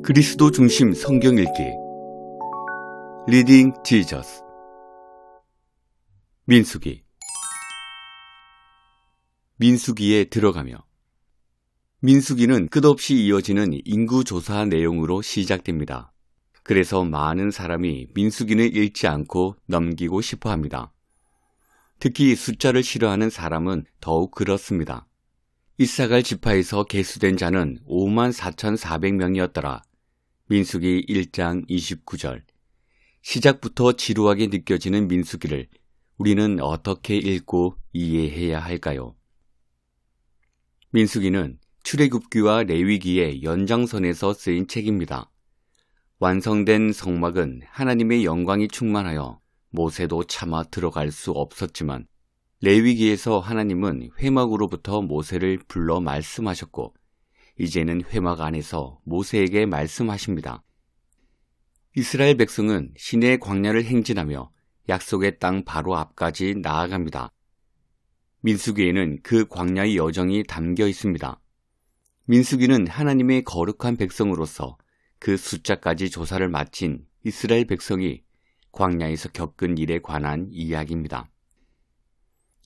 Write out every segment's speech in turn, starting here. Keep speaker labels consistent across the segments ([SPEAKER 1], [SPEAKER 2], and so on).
[SPEAKER 1] 그리스도 중심 성경 읽기 리딩 지저스 민수기에 들어가며 민수기는 끝없이 이어지는 인구조사 내용으로 시작됩니다. 그래서 많은 사람이 민수기는 읽지 않고 넘기고 싶어 합니다. 특히 숫자를 싫어하는 사람은 더욱 그렇습니다. 이사갈 지파에서 계수된 자는 54,400명이었더라. 민수기 1장 29절. 시작부터 지루하게 느껴지는 민수기를 우리는 어떻게 읽고 이해해야 할까요? 민수기는 출애굽기와 레위기의 연장선에서 쓰인 책입니다. 완성된 성막은 하나님의 영광이 충만하여 모세도 차마 들어갈 수 없었지만 레위기에서 하나님은 회막으로부터 모세를 불러 말씀하셨고 이제는 회막 안에서 모세에게 말씀하십니다. 이스라엘 백성은 시내 광야를 행진하며 약속의 땅 바로 앞까지 나아갑니다. 민수기에는 그 광야의 여정이 담겨 있습니다. 민수기는 하나님의 거룩한 백성으로서 그 숫자까지 조사를 마친 이스라엘 백성이 광야에서 겪은 일에 관한 이야기입니다.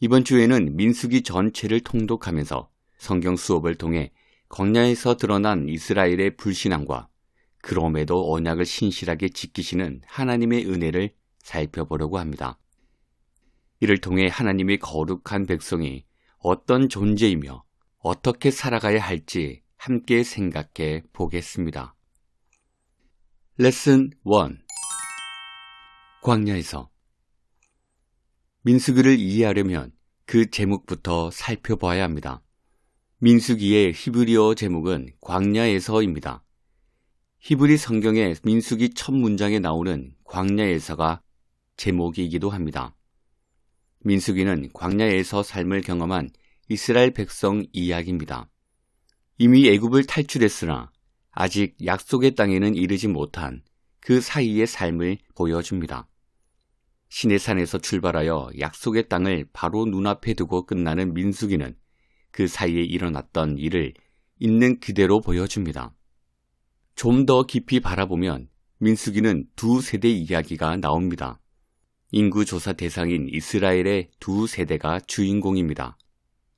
[SPEAKER 1] 이번 주에는 민수기 전체를 통독하면서 성경 수업을 통해 광야에서 드러난 이스라엘의 불신앙과 그럼에도 언약을 신실하게 지키시는 하나님의 은혜를 살펴보려고 합니다. 이를 통해 하나님의 거룩한 백성이 어떤 존재이며 어떻게 살아가야 할지 함께 생각해 보겠습니다. 레슨 1. 광야에서 민수기를 이해하려면 그 제목부터 살펴봐야 합니다. 민수기의 히브리어 제목은 광야에서입니다. 히브리 성경의 민수기 첫 문장에 나오는 광야에서가 제목이기도 합니다. 민수기는 광야에서 삶을 경험한 이스라엘 백성 이야기입니다. 이미 애굽을 탈출했으나 아직 약속의 땅에는 이르지 못한 그 사이의 삶을 보여줍니다. 시내산에서 출발하여 약속의 땅을 바로 눈앞에 두고 끝나는 민수기는 그 사이에 일어났던 일을 있는 그대로 보여줍니다. 좀 더 깊이 바라보면 민수기는 두 세대 이야기가 나옵니다. 인구조사 대상인 이스라엘의 두 세대가 주인공입니다.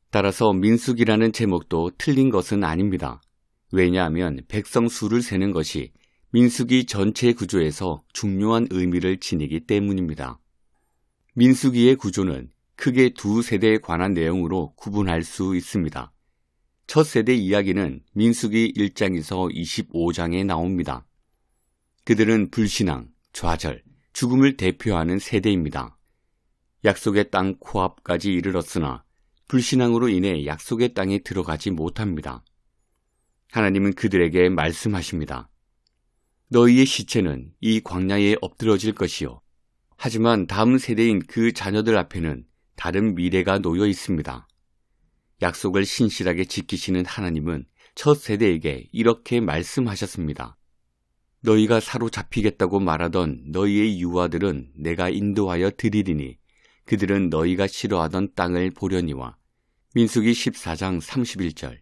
[SPEAKER 1] 따라서 민수기라는 제목도 틀린 것은 아닙니다. 왜냐하면 백성 수를 세는 것이 민수기 전체 구조에서 중요한 의미를 지니기 때문입니다. 민수기의 구조는 크게 두 세대에 관한 내용으로 구분할 수 있습니다. 첫 세대 이야기는 민수기 1장에서 25장에 나옵니다. 그들은 불신앙, 좌절, 죽음을 대표하는 세대입니다. 약속의 땅 코앞까지 이르렀으나 불신앙으로 인해 약속의 땅에 들어가지 못합니다. 하나님은 그들에게 말씀하십니다. 너희의 시체는 이 광야에 엎드러질 것이요. 하지만 다음 세대인 그 자녀들 앞에는 다른 미래가 놓여 있습니다. 약속을 신실하게 지키시는 하나님은 첫 세대에게 이렇게 말씀하셨습니다. 너희가 사로잡히겠다고 말하던 너희의 유아들은 내가 인도하여 드리리니 그들은 너희가 싫어하던 땅을 보려니와. 민수기 14장 31절.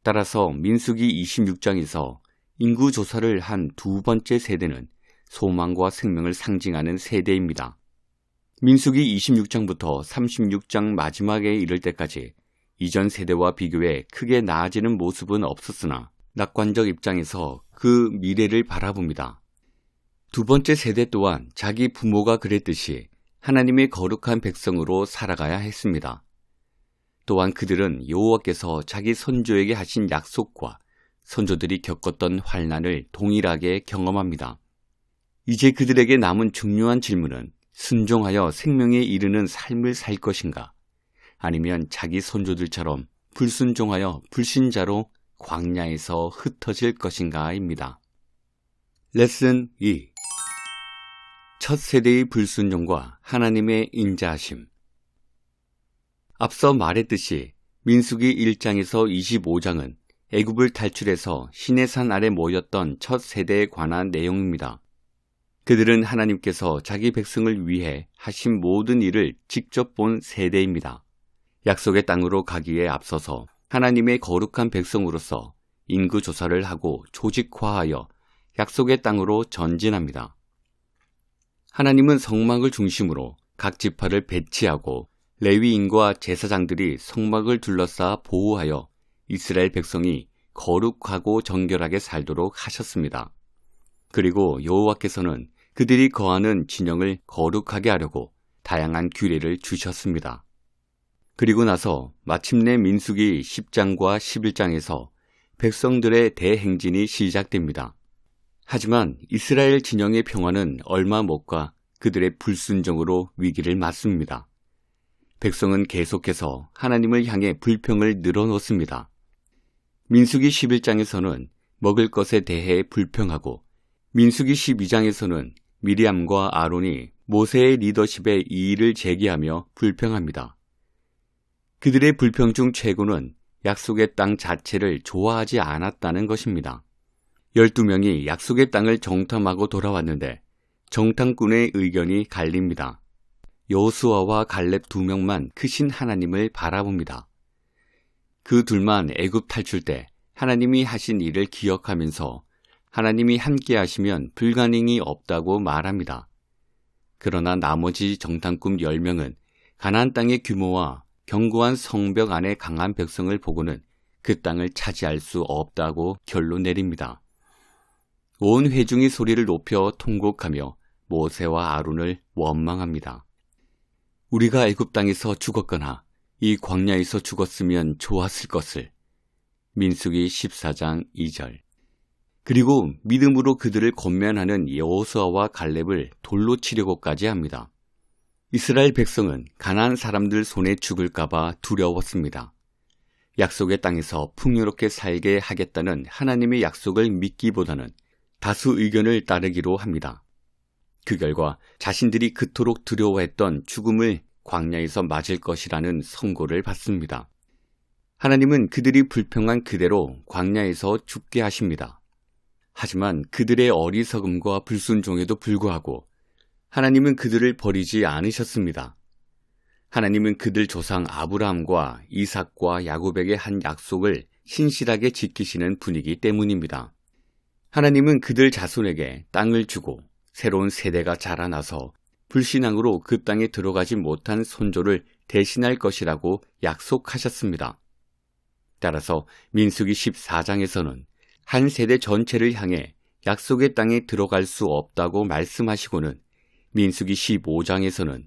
[SPEAKER 1] 따라서 민수기 26장에서 인구조사를 한 두 번째 세대는 소망과 생명을 상징하는 세대입니다. 민수기 26장부터 36장 마지막에 이를 때까지 이전 세대와 비교해 크게 나아지는 모습은 없었으나 낙관적 입장에서 그 미래를 바라봅니다. 두 번째 세대 또한 자기 부모가 그랬듯이 하나님의 거룩한 백성으로 살아가야 했습니다. 또한 그들은 여호와께서 자기 선조에게 하신 약속과 선조들이 겪었던 환난을 동일하게 경험합니다. 이제 그들에게 남은 중요한 질문은 순종하여 생명에 이르는 삶을 살 것인가? 아니면 자기 선조들처럼 불순종하여 불신자로 광야에서 흩어질 것인가입니다. 레슨 2. 첫 세대의 불순종과 하나님의 인자하심. 앞서 말했듯이 민수기 1장에서 25장은 애굽을 탈출해서 시내산 아래 모였던 첫 세대에 관한 내용입니다. 그들은 하나님께서 자기 백성을 위해 하신 모든 일을 직접 본 세대입니다. 약속의 땅으로 가기에 앞서서 하나님의 거룩한 백성으로서 인구 조사를 하고 조직화하여 약속의 땅으로 전진합니다. 하나님은 성막을 중심으로 각 지파를 배치하고 레위인과 제사장들이 성막을 둘러싸 보호하여 이스라엘 백성이 거룩하고 정결하게 살도록 하셨습니다. 그리고 여호와께서는 그들이 거하는 진영을 거룩하게 하려고 다양한 규례를 주셨습니다. 그리고 나서 마침내 민수기 10장과 11장에서 백성들의 대행진이 시작됩니다. 하지만 이스라엘 진영의 평화는 얼마 못 가 그들의 불순종으로 위기를 맞습니다. 백성은 계속해서 하나님을 향해 불평을 늘어놓습니다. 민수기 11장에서는 먹을 것에 대해 불평하고 민수기 12장에서는 미리암과 아론이 모세의 리더십에 이의를 제기하며 불평합니다. 그들의 불평 중 최고는 약속의 땅 자체를 좋아하지 않았다는 것입니다. 12명이 약속의 땅을 정탐하고 돌아왔는데 정탐꾼의 의견이 갈립니다. 여호수아와 갈렙 2명만 크신 하나님을 바라봅니다. 그 둘만 애굽 탈출 때 하나님이 하신 일을 기억하면서 하나님이 함께 하시면 불가능이 없다고 말합니다. 그러나 나머지 정탐꾼 10명은 가나안 땅의 규모와 견고한 성벽 안에 강한 백성을 보고는 그 땅을 차지할 수 없다고 결론 내립니다. 온 회중이 소리를 높여 통곡하며 모세와 아론을 원망합니다. 우리가 애굽 땅에서 죽었거나 이 광야에서 죽었으면 좋았을 것을. 민수기 14장 2절. 그리고 믿음으로 그들을 권면하는 여호수아와 갈렙을 돌로 치려고까지 합니다. 이스라엘 백성은 가나안 사람들 손에 죽을까봐 두려웠습니다. 약속의 땅에서 풍요롭게 살게 하겠다는 하나님의 약속을 믿기보다는 다수 의견을 따르기로 합니다. 그 결과 자신들이 그토록 두려워했던 죽음을 광야에서 맞을 것이라는 선고를 받습니다. 하나님은 그들이 불평한 그대로 광야에서 죽게 하십니다. 하지만 그들의 어리석음과 불순종에도 불구하고 하나님은 그들을 버리지 않으셨습니다. 하나님은 그들 조상 아브라함과 이삭과 야곱에게 한 약속을 신실하게 지키시는 분이기 때문입니다. 하나님은 그들 자손에게 땅을 주고 새로운 세대가 자라나서 불신앙으로 그 땅에 들어가지 못한 손조를 대신할 것이라고 약속하셨습니다. 따라서 민수기 14장에서는 한 세대 전체를 향해 약속의 땅에 들어갈 수 없다고 말씀하시고는 민수기 15장에서는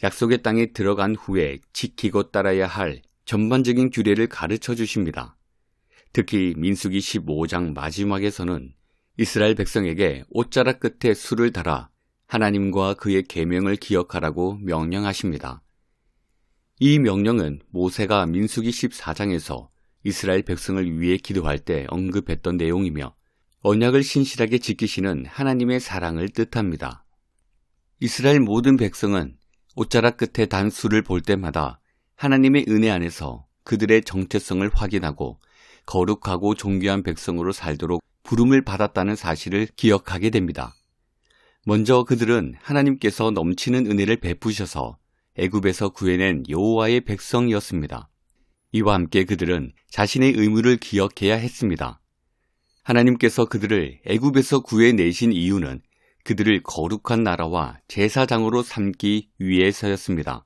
[SPEAKER 1] 약속의 땅에 들어간 후에 지키고 따라야 할 전반적인 규례를 가르쳐 주십니다. 특히 민수기 15장 마지막에서는 이스라엘 백성에게 옷자락 끝에 술을 달아 하나님과 그의 계명을 기억하라고 명령하십니다. 이 명령은 모세가 민수기 14장에서 이스라엘 백성을 위해 기도할 때 언급했던 내용이며 언약을 신실하게 지키시는 하나님의 사랑을 뜻합니다. 이스라엘 모든 백성은 옷자락 끝에 단 술을 볼 때마다 하나님의 은혜 안에서 그들의 정체성을 확인하고 거룩하고 존귀한 백성으로 살도록 부름을 받았다는 사실을 기억하게 됩니다. 먼저 그들은 하나님께서 넘치는 은혜를 베푸셔서 애굽에서 구해낸 여호와의 백성이었습니다. 이와 함께 그들은 자신의 의무를 기억해야 했습니다. 하나님께서 그들을 애굽에서 구해내신 이유는 그들을 거룩한 나라와 제사장으로 삼기 위해서였습니다.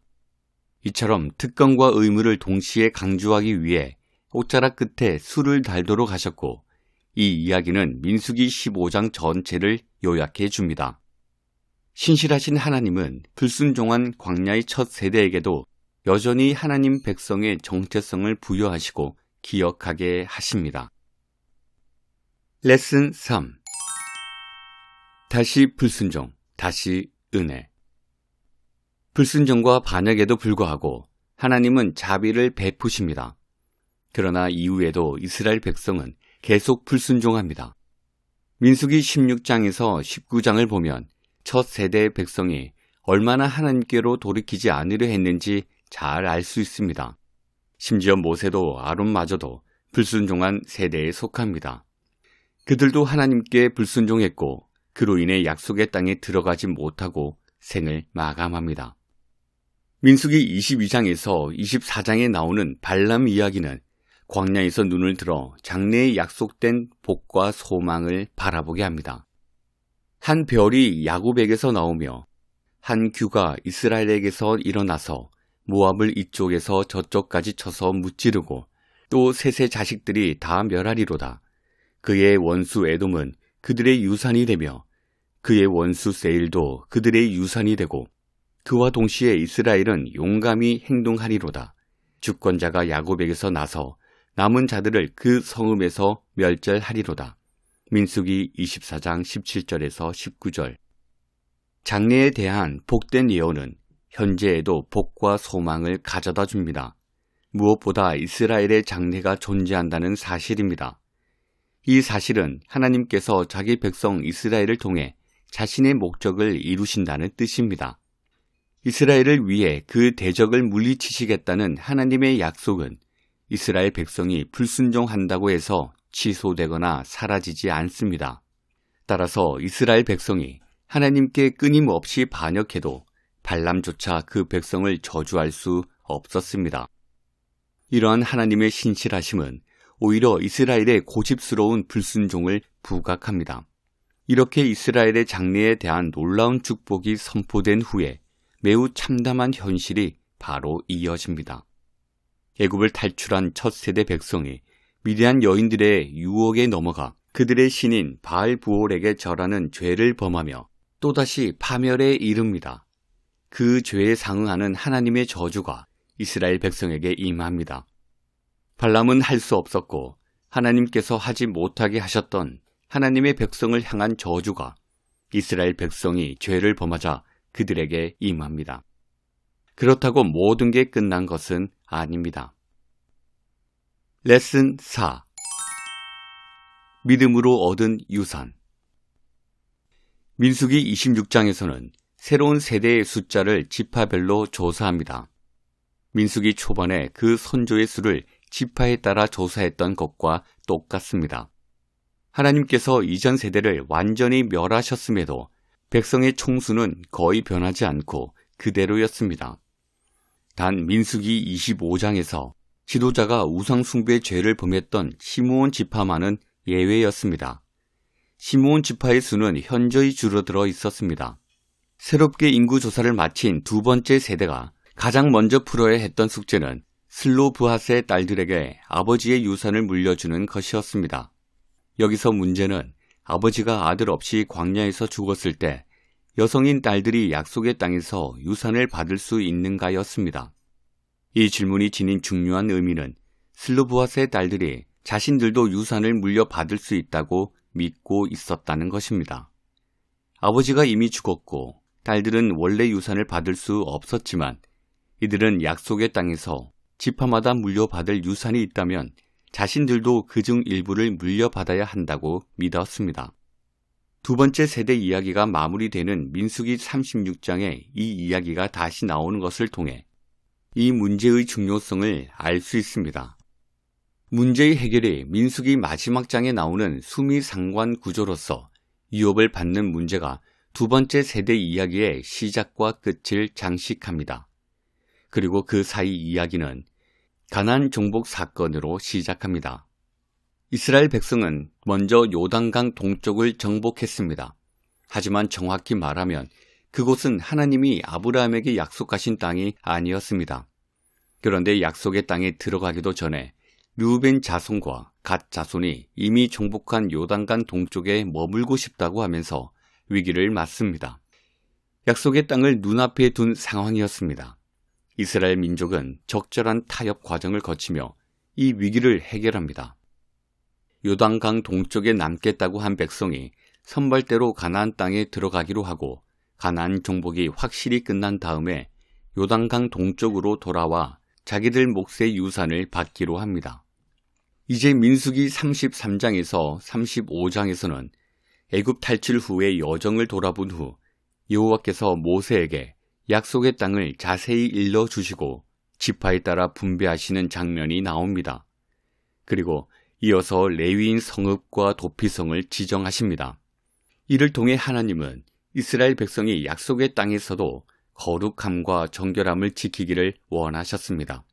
[SPEAKER 1] 이처럼 특권과 의무를 동시에 강조하기 위해 옷자락 끝에 술을 달도록 하셨고 이 이야기는 민수기 15장 전체를 요약해 줍니다. 신실하신 하나님은 불순종한 광야의 첫 세대에게도 여전히 하나님 백성의 정체성을 부여하시고 기억하게 하십니다. 레슨 3. 다시 불순종, 다시 은혜. 불순종과 반역에도 불구하고 하나님은 자비를 베푸십니다. 그러나 이후에도 이스라엘 백성은 계속 불순종합니다. 민수기 16장에서 19장을 보면 첫 세대의 백성이 얼마나 하나님께로 돌이키지 않으려 했는지 잘 알 수 있습니다. 심지어 모세도 아론마저도 불순종한 세대에 속합니다. 그들도 하나님께 불순종했고 그로 인해 약속의 땅에 들어가지 못하고 생을 마감합니다. 민수기 22장에서 24장에 나오는 발람 이야기는 광야에서 눈을 들어 장래에 약속된 복과 소망을 바라보게 합니다. 한 별이 야곱에게서 나오며 한 규가 이스라엘에게서 일어나서 모압을 이쪽에서 저쪽까지 쳐서 무찌르고 또 셋의 자식들이 다 멸하리로다. 그의 원수 에돔은 그들의 유산이 되며 그의 원수 세일도 그들의 유산이 되고 그와 동시에 이스라엘은 용감히 행동하리로다. 주권자가 야곱에게서 나서 남은 자들을 그 성읍에서 멸절하리로다. 민수기 24장 17절에서 19절. 장래에 대한 복된 예언은 현재에도 복과 소망을 가져다 줍니다. 무엇보다 이스라엘의 장래가 존재한다는 사실입니다. 이 사실은 하나님께서 자기 백성 이스라엘을 통해 자신의 목적을 이루신다는 뜻입니다. 이스라엘을 위해 그 대적을 물리치시겠다는 하나님의 약속은 이스라엘 백성이 불순종한다고 해서 취소되거나 사라지지 않습니다. 따라서 이스라엘 백성이 하나님께 끊임없이 반역해도 발람조차 그 백성을 저주할 수 없었습니다. 이러한 하나님의 신실하심은 오히려 이스라엘의 고집스러운 불순종을 부각합니다. 이렇게 이스라엘의 장래에 대한 놀라운 축복이 선포된 후에 매우 참담한 현실이 바로 이어집니다. 애굽을 탈출한 첫 세대 백성이 미디안 여인들의 유혹에 넘어가 그들의 신인 바알부올에게 절하는 죄를 범하며 또다시 파멸에 이릅니다. 그 죄에 상응하는 하나님의 저주가 이스라엘 백성에게 임합니다. 발람은 할 수 없었고 하나님께서 하지 못하게 하셨던 하나님의 백성을 향한 저주가 이스라엘 백성이 죄를 범하자 그들에게 임합니다. 그렇다고 모든 게 끝난 것은 아닙니다. 레슨 4. 믿음으로 얻은 유산. 민수기 26장에서는 새로운 세대의 숫자를 지파별로 조사합니다. 민수기 초반에 그 선조의 수를 지파에 따라 조사했던 것과 똑같습니다. 하나님께서 이전 세대를 완전히 멸하셨음에도 백성의 총수는 거의 변하지 않고 그대로였습니다. 단 민수기 25장에서 지도자가 우상숭배의 죄를 범했던 시므온 지파만은 예외였습니다. 시므온 지파의 수는 현저히 줄어들어 있었습니다. 새롭게 인구조사를 마친 두 번째 세대가 가장 먼저 풀어야 했던 숙제는 슬로브핫의 딸들에게 아버지의 유산을 물려주는 것이었습니다. 여기서 문제는 아버지가 아들 없이 광야에서 죽었을 때 여성인 딸들이 약속의 땅에서 유산을 받을 수 있는가였습니다. 이 질문이 지닌 중요한 의미는 슬로브핫의 딸들이 자신들도 유산을 물려받을 수 있다고 믿고 있었다는 것입니다. 아버지가 이미 죽었고 딸들은 원래 유산을 받을 수 없었지만 이들은 약속의 땅에서 지파마다 물려받을 유산이 있다면 자신들도 그중 일부를 물려받아야 한다고 믿었습니다. 두 번째 세대 이야기가 마무리되는 민수기 36장에 이 이야기가 다시 나오는 것을 통해 이 문제의 중요성을 알 수 있습니다. 문제의 해결이 민수기 마지막 장에 나오는 수미상관 구조로서 유업을 받는 문제가 두 번째 세대 이야기의 시작과 끝을 장식합니다. 그리고 그 사이 이야기는 가나안 정복 사건으로 시작합니다. 이스라엘 백성은 먼저 요단강 동쪽을 정복했습니다. 하지만 정확히 말하면 그곳은 하나님이 아브라함에게 약속하신 땅이 아니었습니다. 그런데 약속의 땅에 들어가기도 전에 르우벤 자손과 갓 자손이 이미 정복한 요단강 동쪽에 머물고 싶다고 하면서 위기를 맞습니다. 약속의 땅을 눈앞에 둔 상황이었습니다. 이스라엘 민족은 적절한 타협 과정을 거치며 이 위기를 해결합니다. 요단강 동쪽에 남겠다고 한 백성이 선발대로 가나안 땅에 들어가기로 하고 가나안 정복이 확실히 끝난 다음에 요단강 동쪽으로 돌아와 자기들 몫의 유산을 받기로 합니다. 이제 민수기 33장에서 35장에서는 애굽 탈출 후의 여정을 돌아본 후 여호와께서 모세에게 약속의 땅을 자세히 일러주시고 지파에 따라 분배하시는 장면이 나옵니다. 그리고 이어서 레위인 성읍과 도피성을 지정하십니다. 이를 통해 하나님은 이스라엘 백성이 약속의 땅에서도 거룩함과 정결함을 지키기를 원하셨습니다.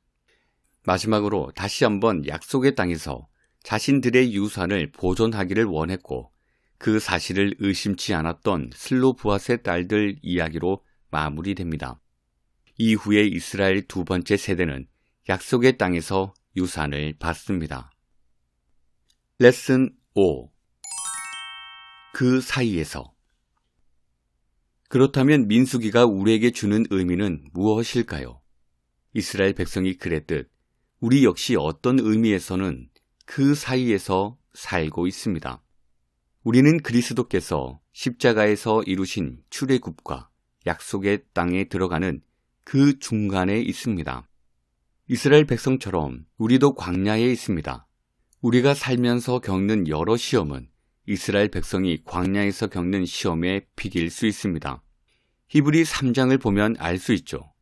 [SPEAKER 1] 마지막으로 다시 한번 약속의 땅에서 자신들의 유산을 보존하기를 원했고 그 사실을 의심치 않았던 슬로브앗의 딸들 이야기로 마무리됩니다. 이후에 이스라엘 두 번째 세대는 약속의 땅에서 유산을 받습니다. 레슨 5. 그 사이에서. 그렇다면 민수기가 우리에게 주는 의미는 무엇일까요? 이스라엘 백성이 그랬듯 우리 역시 어떤 의미에서는 그 사이에서 살고 있습니다. 우리는 그리스도께서 십자가에서 이루신 출애굽과 약속의 땅에 들어가는 그 중간에 있습니다. 이스라엘 백성처럼 우리도 광야에 있습니다. 우리가 살면서 겪는 여러 시험은 이스라엘 백성이 광야에서 겪는 시험에 비길 수 있습니다. 히브리 3장을 보면 알 수 있죠.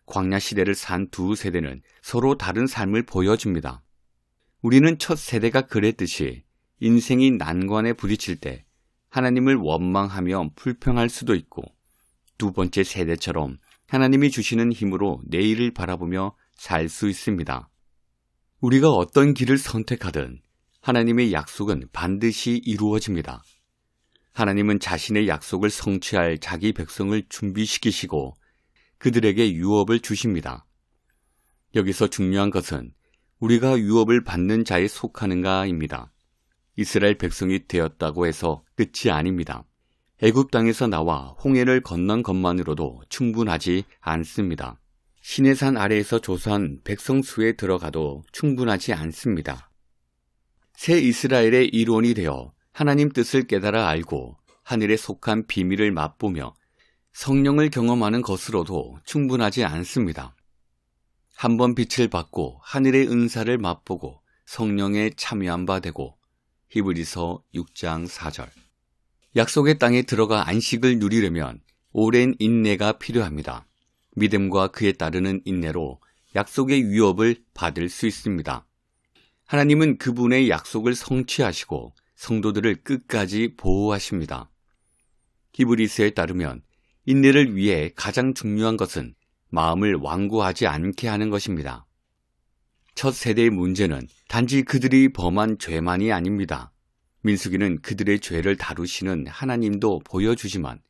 [SPEAKER 1] 광야 시대를 산 두 세대는 서로 다른 삶을 보여줍니다. 우리는 첫 세대가 그랬듯이 인생이 난관에 부딪힐 때 하나님을 원망하며 불평할 수도 있고 두 번째 세대처럼 하나님이 주시는 힘으로 내일을 바라보며 살 수 있습니다. 우리가 어떤 길을 선택하든 하나님의 약속은 반드시 이루어집니다. 하나님은 자신의 약속을 성취할 자기 백성을 준비시키시고 그들에게 유업을 주십니다. 여기서 중요한 것은 우리가 유업을 받는 자에 속하는가입니다. 이스라엘 백성이 되었다고 해서 끝이 아닙니다. 애굽 땅에서 나와 홍해를 건넌 것만으로도 충분하지 않습니다. 시내산 아래에서 조사한 백성 수에 들어가도 충분하지 않습니다. 새 이스라엘의 일원이 되어 하나님 뜻을 깨달아 알고 하늘에 속한 비밀을 맛보며 성령을 경험하는 것으로도 충분하지 않습니다. 한번 빛을 받고 하늘의 은사를 맛보고 성령에 참여한 바 되고 히브리서 6장 4절. 약속의 땅에 들어가 안식을 누리려면 오랜 인내가 필요합니다. 믿음과 그에 따르는 인내로 약속의 위업을 받을 수 있습니다. 하나님은 그분의 약속을 성취하시고 성도들을 끝까지 보호하십니다. 히브리서에 따르면 인내를 위해 가장 중요한 것은 마음을 완고하지 않게 하는 것입니다. 첫 세대의 문제는 단지 그들이 범한 죄만이 아닙니다. 민수기는 그들의 죄를 다루시는 하나님도 보여주지만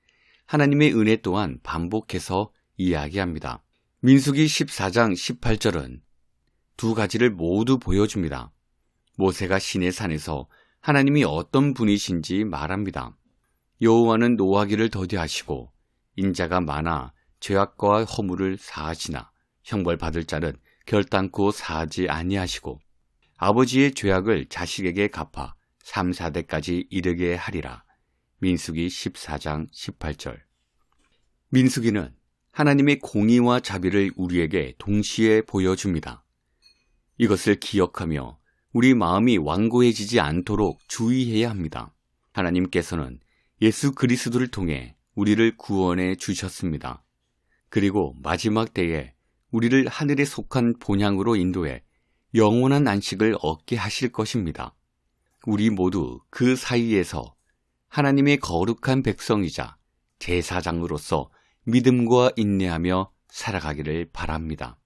[SPEAKER 1] 하나님의 은혜 또한 반복해서 이야기합니다. 민수기 14장 18절은 두 가지를 모두 보여줍니다. 모세가 시내산에서 하나님이 어떤 분이신지 말합니다. 여호와는 노하기를 더디하시고 인자가 많아 죄악과 허물을 사하시나 형벌받을 자는 결단코 사하지 아니하시고 아버지의 죄악을 자식에게 갚아 3, 4대까지 이르게 하리라. 민수기 14장 18절. 민수기는 하나님의 공의와 자비를 우리에게 동시에 보여줍니다. 이것을 기억하며 우리 마음이 완고해지지 않도록 주의해야 합니다. 하나님께서는 예수 그리스도를 통해 우리를 구원해 주셨습니다. 그리고 마지막 때에 우리를 하늘에 속한 본향으로 인도해 영원한 안식을 얻게 하실 것입니다. 우리 모두 그 사이에서 하나님의 거룩한 백성이자 제사장으로서 믿음과 인내하며 살아가기를 바랍니다.